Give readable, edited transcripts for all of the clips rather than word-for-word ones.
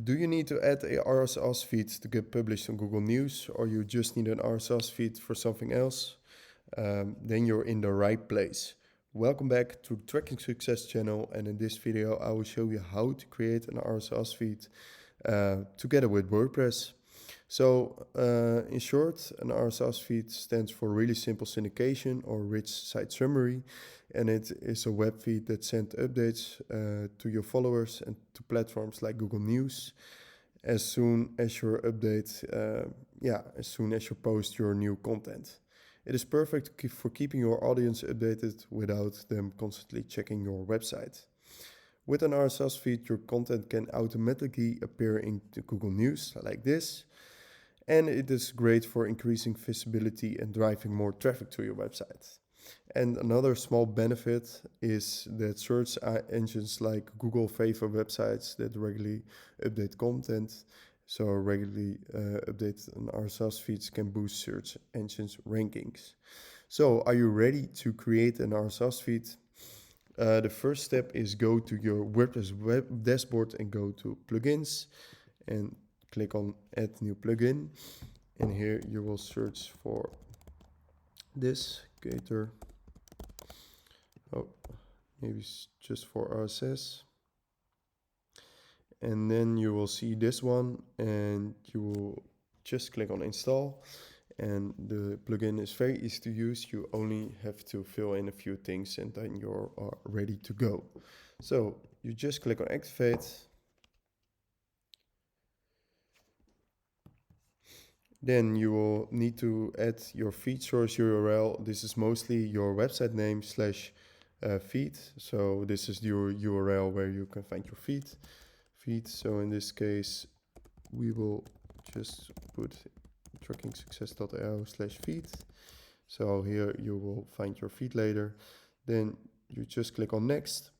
Do you need to add a RSS feed to get published on Google News, or you just need an RSS feed for something else? Then you're in the right place. Welcome back to the Tracking Success channel, and in this video I will show you how to create an RSS feed together with WordPress. So in short, an RSS feed stands for really simple syndication or rich site summary, and it is a web feed that sends updates to your followers and to platforms like Google News as soon as you as soon as you post your new content. It is perfect for keeping your audience updated without them constantly checking your website. With an RSS feed, your content can automatically appear in Google News like this, and it is great for increasing visibility and driving more traffic to your website. And another small benefit is that search engines like Google favor websites that regularly update content. So regularly update an RSS feeds can boost search engines rankings. So are you ready to create an RSS feed? The first step is go to your WordPress web dashboard and go to plugins and click on add new plugin, and here you will search for this Gator. Maybe it's just for RSS, and then you will see this one and you will just click on install, and the plugin is very easy to use. You only have to fill in a few things and then you're ready to go. So you just click on activate. Then you will need to add your feed source URL. This is mostly your website name / feed. So this is your URL where you can find your feed. So in this case, we will just put trackingsuccess.io/feed. So here you will find your feed later. Then you just click on next.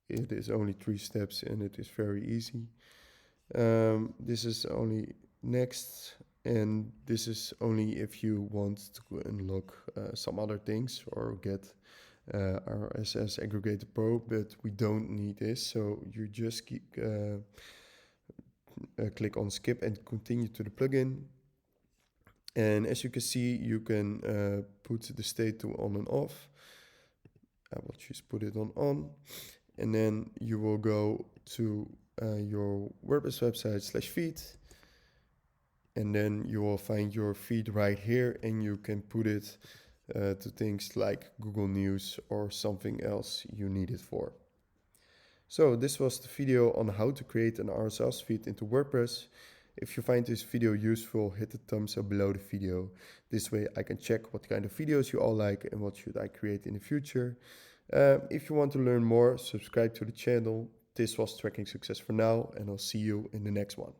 It is only 3 steps and it is very easy. This is only next, and this is only if you want to unlock some other things or get RSS Agregator Pro, but we don't need this. So you just click on skip and continue to the plugin. And as you can see, you can put the state to on and off. I will just put it on, and then you will go to your WordPress website /feed, and then you will find your feed right here, and you can put it to things like Google News or something else you need it for. So this was the video on how to create an RSS feed into WordPress. If you find this video useful, hit the thumbs up below the video. This way I can check what kind of videos you all like and what should I create in the future. If you want to learn more, subscribe to the channel. This was Tracking Success for now, and I'll see you in the next one.